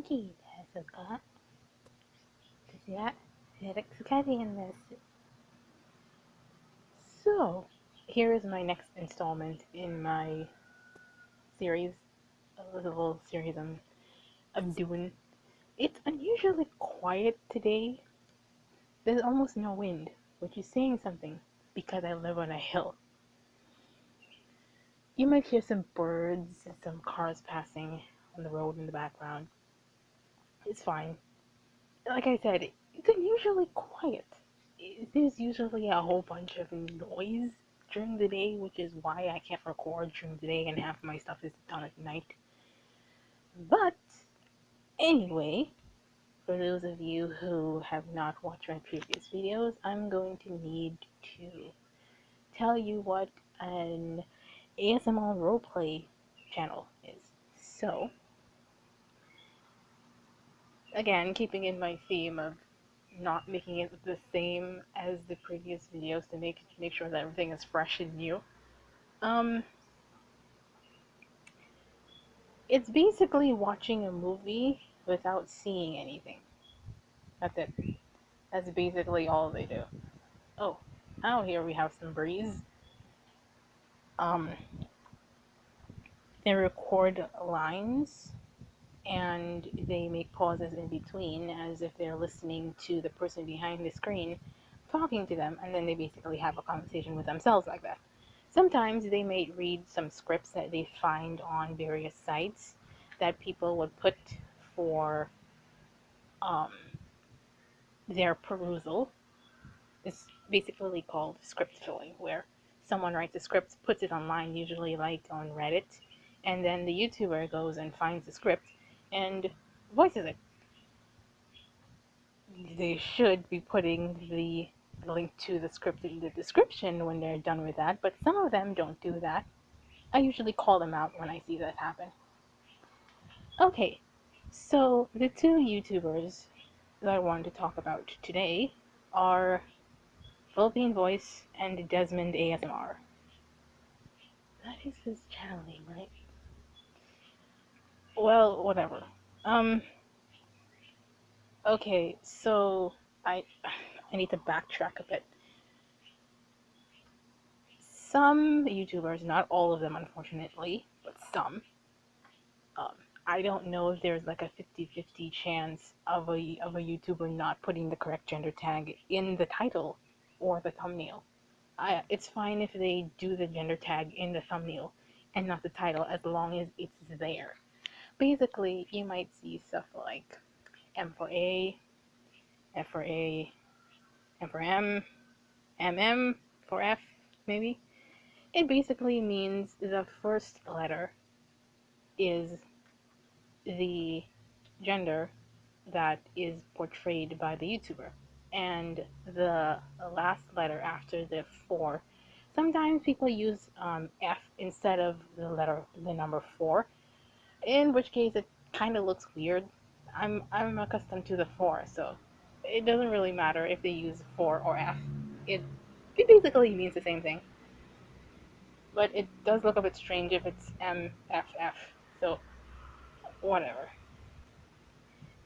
monkey has a cat. See that? There's a cat in this. So, here is my next installment in my series, a little series I'm doing. It's unusually quiet today. There's almost no wind, which is saying something because I live on a hill. You might hear some birds and some cars passing on the road in the background. It's fine. Like I said, it's unusually quiet. There's usually a whole bunch of noise during the day, which is why I can't record during the day and half my stuff is done at night. But anyway, for those of you who have not watched my previous videos, I'm going to need to tell you what an ASMR roleplay channel is. So, again, keeping in my theme of not making it the same as the previous videos to make sure that everything is fresh and new. It's basically watching a movie without seeing anything. That's it. That's basically all they do. Oh, now here we have some breeze. Um, they record lines and they make pauses in between as if they're listening to the person behind the screen talking to them, and then they basically have a conversation with themselves like that. Sometimes they may read some scripts that they find on various sites that people would put for their perusal. It's basically called script filling, where someone writes a script, puts it online, usually like on Reddit, and then the YouTuber goes and finds the script and voices it. They should be putting the link to the script in the description when they're done with that, but some of them don't do that. I usually call them out when I see that happen. Okay, so the two YouTubers that I wanted to talk about today are Vulpine Voice and Desmond ASMR. That is his channel name, right? Well, whatever. Okay, so I need to backtrack a bit. Some YouTubers, not all of them unfortunately, but some, I don't know if there's like a 50-50 chance of a YouTuber not putting the correct gender tag in the title or the thumbnail. It's fine if they do the gender tag in the thumbnail and not the title, as long as it's there. Basically, you might see stuff like M for A, F for A, M for M, MM for F, maybe. It basically means the first letter is the gender that is portrayed by the YouTuber, and the last letter after the 4. Sometimes people use F instead of the number 4, in which case it kind of looks weird. I'm accustomed to the 4, so it doesn't really matter if they use 4 or F. It basically means the same thing, but it does look a bit strange if it's MFF. So whatever.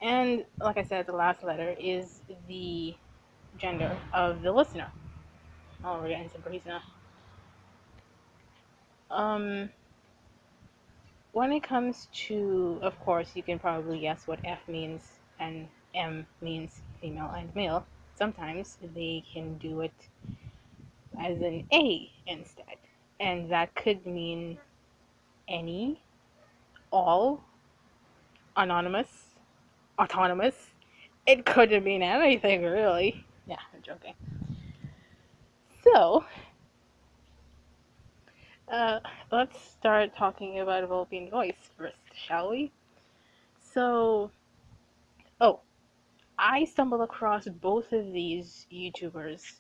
And like I said, the last letter is the gender of the listener. Oh, we're getting some breeze now. When it comes to, of course, you can probably guess what F means and M means female and male. Sometimes they can do it as an A instead, and that could mean any, all, anonymous, autonomous. It could mean anything, really. Yeah, I'm joking. So, let's start talking about Vulpine Voice first, shall we? So, I stumbled across both of these YouTubers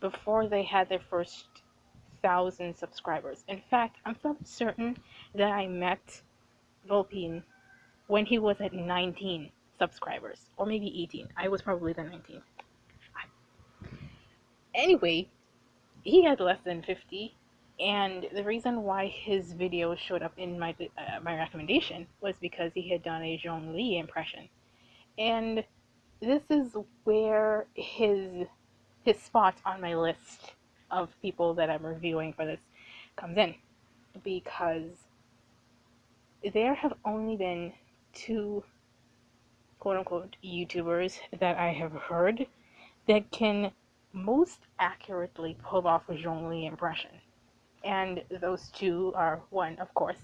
before they had their first 1,000 subscribers. In fact, I'm fairly certain that I met Vulpine when he was at 19 subscribers, or maybe 18. I was probably the 19. Anyway, he had less than 50, And the reason why his video showed up in my recommendation was because he had done a Zhongli impression. And this is where his spot on my list of people that I'm reviewing for this comes in, because there have only been two quote unquote YouTubers that I have heard that can most accurately pull off a Zhongli impression. And those two are, one, of course,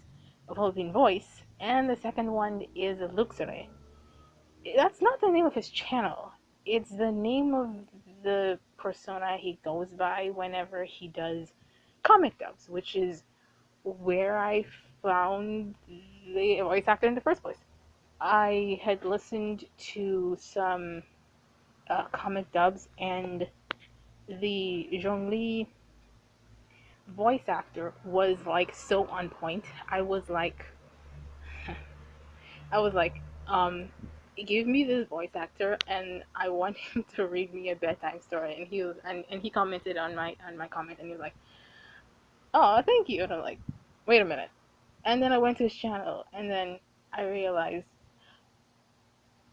Vulpine Voice, and the second one is Luxure. That's not the name of his channel. It's the name of the persona he goes by whenever he does comic dubs, which is where I found the voice actor in the first place. I had listened to some comic dubs, and the Zhongli voice actor was like so on point. I was like, give me this voice actor, and I want him to read me a bedtime story. And he commented on my comment, and he was like, oh, thank you. And I'm like, wait a minute. And then I went to his channel, and then I realized,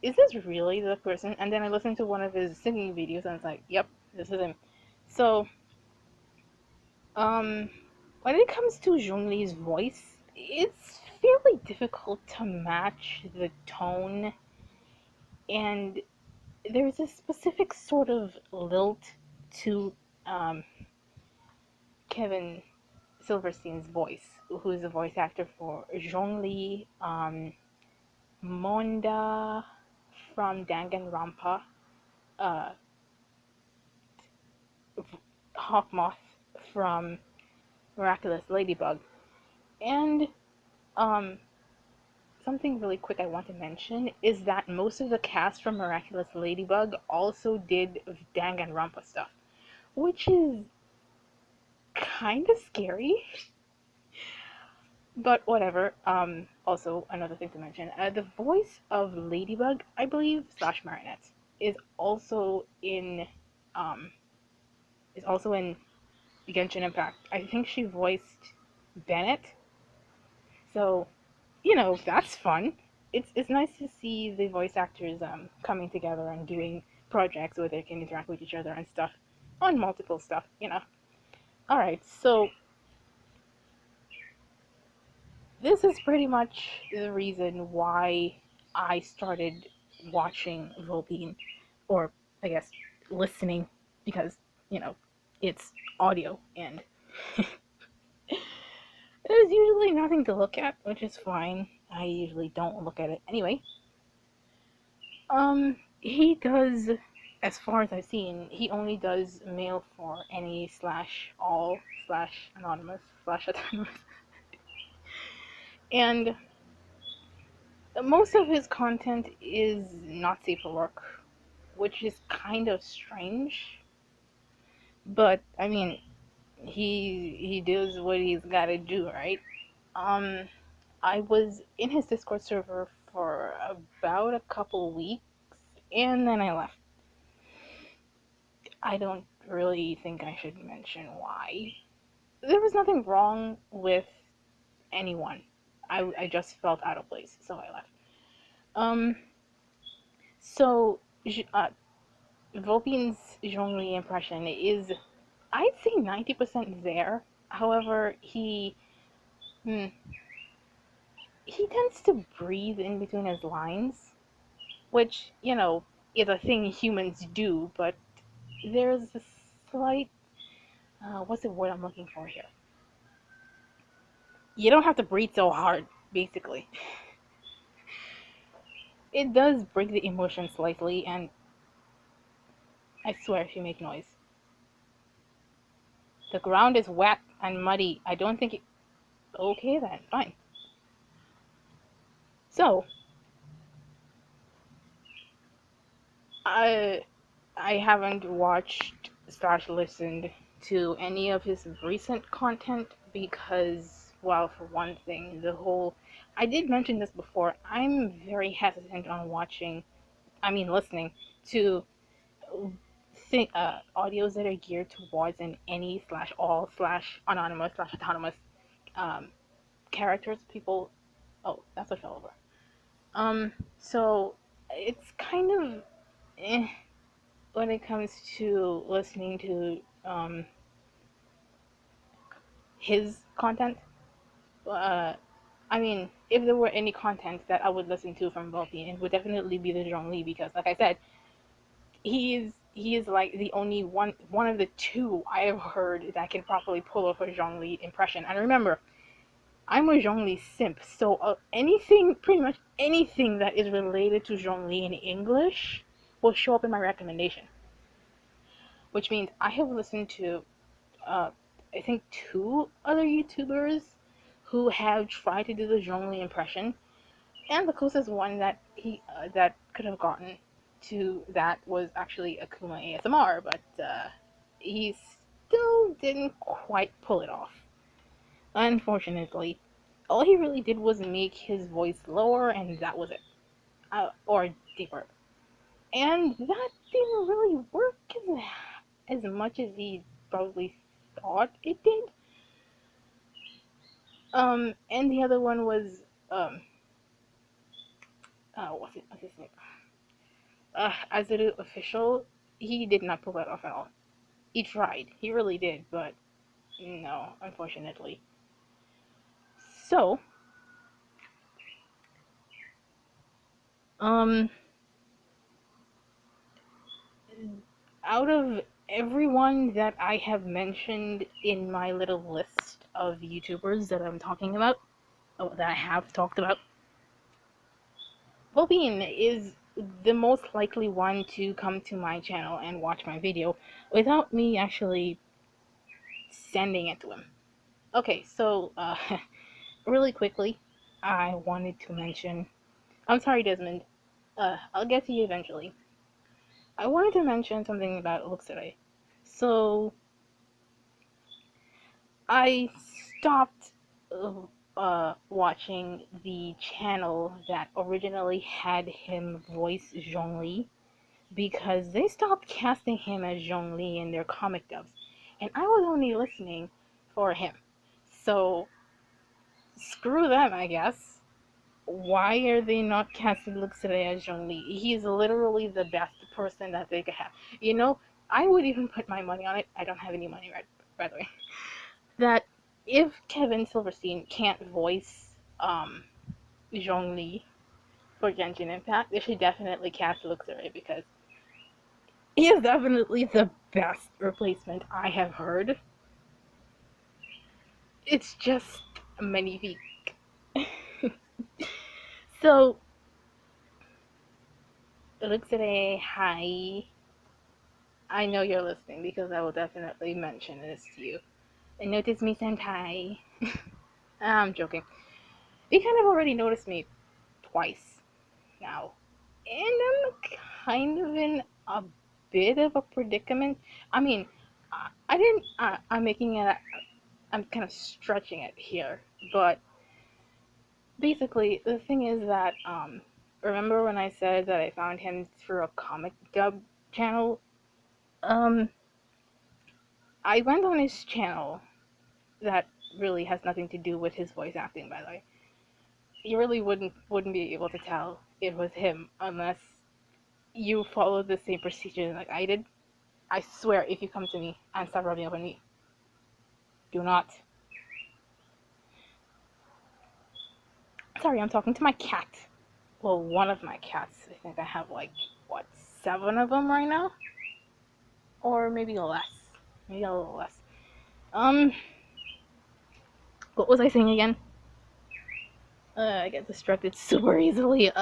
is this really the person? And then I listened to one of his singing videos, and it's like, yep, this is him. So, um, when it comes to Zhongli's voice, it's fairly difficult to match the tone, and there's a specific sort of lilt to um, Kevin Silverstein's voice, who's the voice actor for Zhongli, Monda from Danganronpa, uh, Hawkmoth from Miraculous Ladybug, and um, something really quick I want to mention is that most of the cast from Miraculous Ladybug also did Danganronpa stuff, which is kind of scary, but whatever. Also, another thing to mention, the voice of Ladybug, I believe, slash Marinette, is also in, um, is also in Genshin Impact. I think she voiced Bennett, so that's fun. It's nice to see the voice actors coming together and doing projects where they can interact with each other and stuff on multiple stuff. All right, so this is pretty much the reason why I started watching Vulpine, or I guess listening, because it's audio and there's usually nothing to look at, which is fine. I usually don't look at it anyway. He does, as far as I've seen, he only does mail for any slash all slash anonymous slash autonomous. And most of his content is not safe for work, which is kind of strange. But I mean, he does what he's got to do, right? Um, I was in his Discord server for about a couple weeks, and then I left. I don't really think I should mention why. There was nothing wrong with anyone. I just felt out of place, so I left. Um, so Vulpine's Zhongli impression is, I'd say, 90% there. However, he tends to breathe in between his lines, which is a thing humans do, but there's a slight what's the word I'm looking for here? You don't have to breathe so hard, basically. It does break the emotion slightly, and I swear if you make noise. The ground is wet and muddy. I don't think it... Okay then, fine. So, I haven't watched slash listened to any of his recent content because, well, for one thing, I did mention this before, I'm very hesitant on listening to audios that are geared towards an any slash all slash anonymous slash autonomous um, characters, people. Oh, that's what fell over. So it's kind of when it comes to listening to his content. Uh, I mean, if there were any content that I would listen to from Vulpine, it would definitely be the Zhongli because, like I said, he is like the only one of the two I have heard that can properly pull off a Zhongli impression. And remember, I'm a Zhongli simp, so anything, pretty much anything that is related to Zhongli in English will show up in my recommendation. Which means I have listened to, uh, I think, two other YouTubers who have tried to do the Zhongli impression, and the closest one that could have gotten to that was actually Akuma ASMR, but he still didn't quite pull it off. Unfortunately, all he really did was make his voice lower, and that was it, or deeper, and that didn't really work as much as he probably thought it did. And the other one was what's his name? As it official, he did not pull that off at all. He tried, he really did, but no, unfortunately. So, um, out of everyone that I have mentioned in my little list of YouTubers that I'm talking about, that I have talked about, Vulpine is the most likely one to come to my channel and watch my video without me actually sending it to him. Okay, so really quickly, I wanted to mention. I'm sorry, Desmond. I'll get to you eventually. I wanted to mention something about Luxray. So I stopped watching the channel that originally had him voice Zhongli because they stopped casting him as Zhongli in their comic dubs, and I was only listening for him. So screw them, I guess. Why are they not casting Luxray as Zhongli? He's literally the best person that they could have. You know, I would even put my money on it. I don't have any money, right, by the way. That if Kevin Silverstein can't voice Zhongli for Genshin Impact, they should definitely cast Luxray because he is definitely the best replacement I have heard. It's just magnifique. So, Luxray, hi. I know you're listening because I will definitely mention this to you. And notice me, senpai. I'm joking. You kind of already noticed me twice now. And I'm kind of in a bit of a predicament. I mean, I didn't, I'm making it, I'm kind of stretching it here. But basically, the thing is that, remember when I said that I found him through a comic dub channel? Um, I went on his channel that really has nothing to do with his voice acting, by the way. You really wouldn't be able to tell it was him unless you followed the same procedure like I did. I swear, if you come to me and start rubbing up on me, do not. Sorry, I'm talking to my cat. Well, one of my cats. I think I have like, what, 7 of them right now? Or maybe less. Maybe a little less. What was I saying again? I get distracted super easily.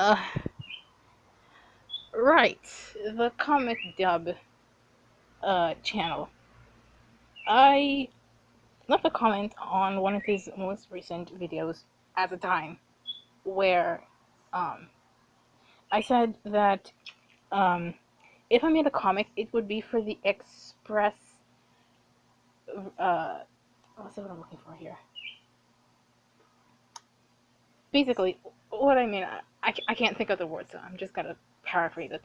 Right. The comic dub channel. I left a comment on one of his most recent videos at the time where I said that if I made a comic, it would be for the express. What's what I'm looking for here? Basically, what I mean, I can't think of the word, so I'm just gonna paraphrase it.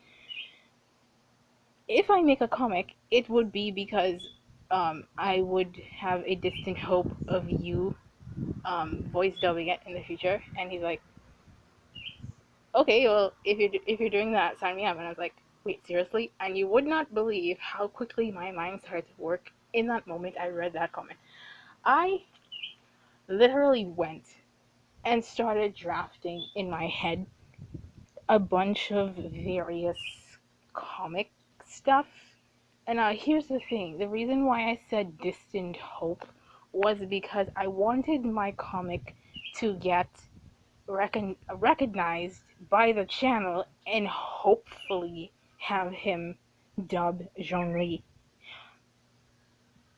if I make a comic, it would be because I would have a distant hope of you voice dubbing it in the future. And he's like, okay, well, if you're doing that, sign me up. And I was like, wait, seriously? And you would not believe how quickly my mind started to work in that moment I read that comment. I literally went and started drafting in my head a bunch of various comic stuff. And here's the thing, the reason why I said distant hope was because I wanted my comic to get recognized by the channel and hopefully have him dub Zhongli.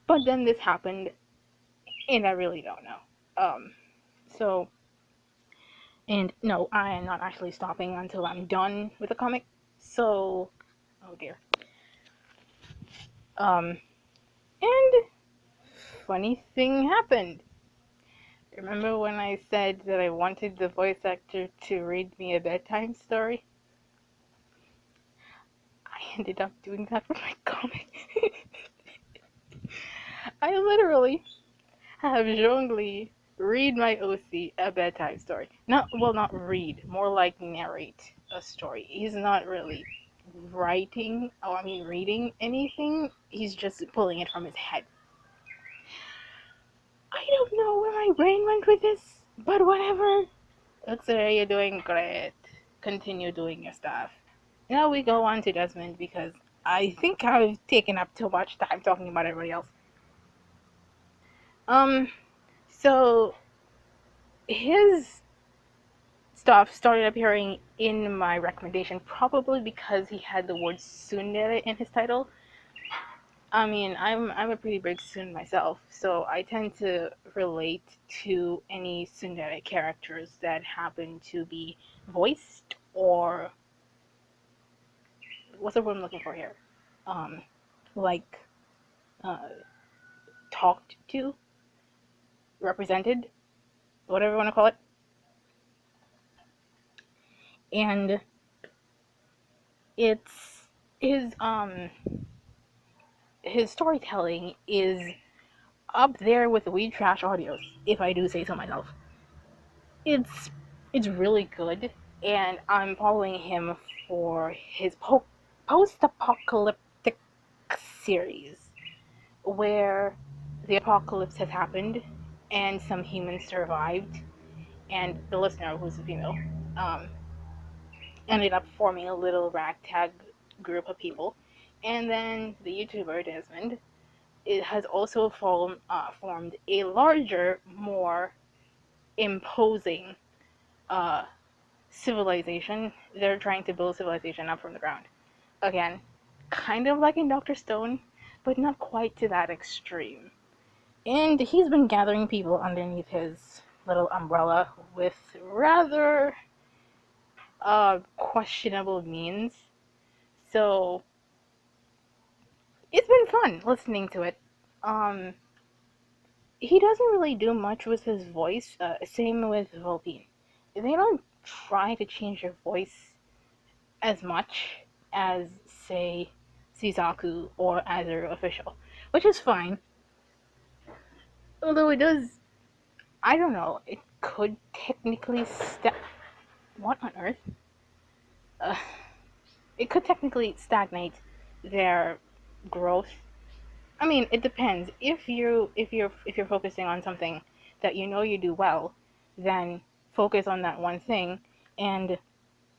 But then this happened, and I really don't know. So, and no, I am not actually stopping until I'm done with the comic. So, oh dear. And funny thing happened. Remember when I said that I wanted the voice actor to read me a bedtime story? I ended up doing that with my comic. I literally have Zhongli read my OC a bedtime story. Not read, more like narrate a story. He's not really writing, reading anything. He's just pulling it from his head. I don't know where my brain went with this, but whatever. Looks like you're doing great. Continue doing your stuff. Now we go on to Desmond because I think I've taken up too much time talking about everybody else. So his stuff started appearing in my recommendation probably because he had the word tsundere in his title. I mean, I'm a pretty big tsundere myself, so I tend to relate to any tsundere characters that happen to be voiced or what's the word I'm looking for here? Like talked to, represented, whatever you want to call it. And it's his storytelling is up there with weed trash audios, if I do say so myself. It's really good, and I'm following him for his post-apocalyptic series, where the apocalypse has happened and some humans survived, and the listener, who's a female, ended up forming a little ragtag group of people. And then the YouTuber Desmond, it has also formed a larger, more imposing civilization. They're trying to build civilization up from the ground. Again, kind of like in Dr. Stone, but not quite to that extreme. And he's been gathering people underneath his little umbrella with rather questionable means. So it's been fun listening to it. He doesn't really do much with his voice. Same with Vulpine. They don't try to change their voice as much as, say, Shizaku or Azure Official, which is fine. Although it does, I don't know, it could technically what on earth? Uh, it could technically stagnate their growth. I mean, it depends. If you're focusing on something that you know you do well, then focus on that one thing, and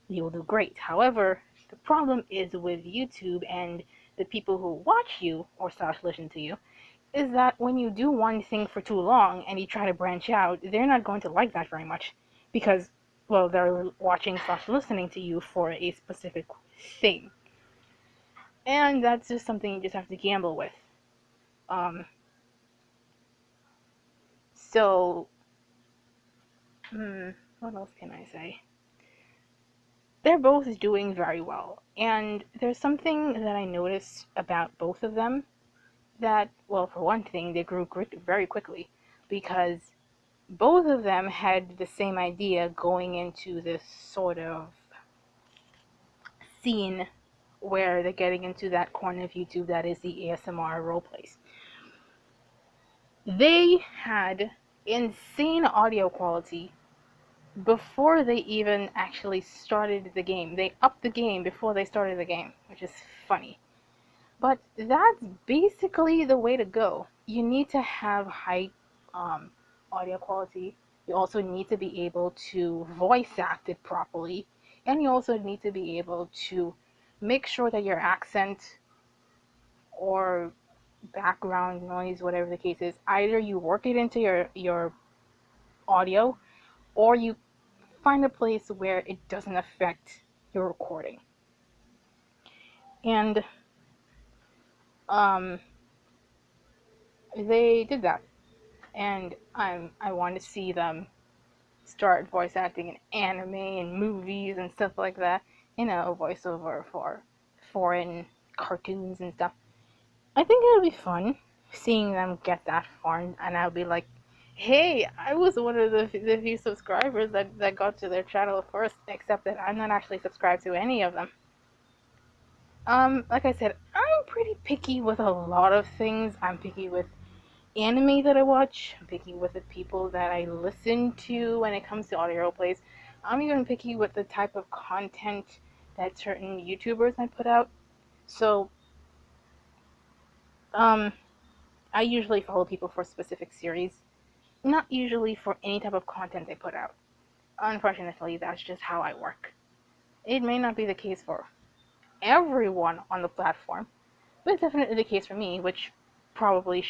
you'll do great. However, the problem is with YouTube and the people who watch you or slash listen to you, is that when you do one thing for too long and you try to branch out, they're not going to like that very much because, well, they're watching slash listening to you for a specific thing. And that's just something you just have to gamble with. So, what else can I say? They're both doing very well. And there's something that I noticed about both of them that, well, for one thing, they grew very quickly because both of them had the same idea going into this sort of scene where they're getting into that corner of YouTube that is the ASMR roleplays. They had insane audio quality before they even actually started the game. They upped the game before they started the game, which is funny. But that's basically the way to go. You need to have high audio quality. You also need to be able to voice act it properly. And you also need to be able to make sure that your accent or background noise, whatever the case is, either you work it into your audio or you find a place where it doesn't affect your recording. And um, they did that. And I want to see them start voice acting in anime and movies and stuff like that. You know, voiceover for foreign cartoons and stuff. I think it'll be fun seeing them get that far, and I'll be like, hey, I was one of the few subscribers that got to their channel first, except that I'm not actually subscribed to any of them. Like I said, I'm pretty picky with a lot of things. I'm picky with anime that I watch. I'm picky with the people that I listen to when it comes to audio plays. I'm even picky with the type of content that certain YouTubers might put out. So, I usually follow people for specific series, not usually for any type of content they put out. Unfortunately, that's just how I work. It may not be the case for everyone on the platform, but it's definitely the case for me, which probably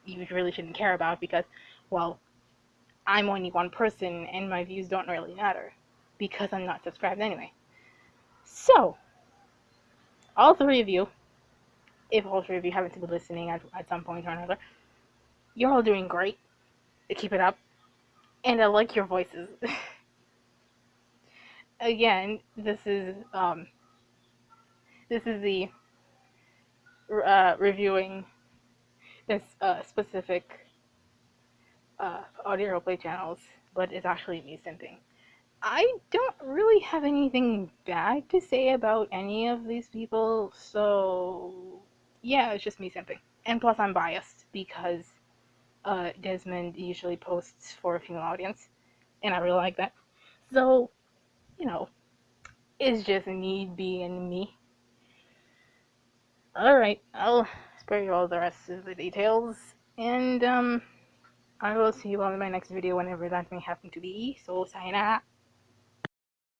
you really shouldn't care about because, well, I'm only one person and my views don't really matter because I'm not subscribed anyway. So, all three of you, if all three of you happen to be listening at some point or another, you're all doing great. Keep it up. And I like your voices. Again, this is the reviewing this specific audio roleplay channels, but it's actually me simping. I don't really have anything bad to say about any of these people, so yeah, it's just me simping. And plus, I'm biased because Desmond usually posts for a female audience, and I really like that. So, you know, it's just me being me. Alright, I'll spare you all the rest of the details, and I will see you all in my next video whenever that may happen to be. So, sayonara.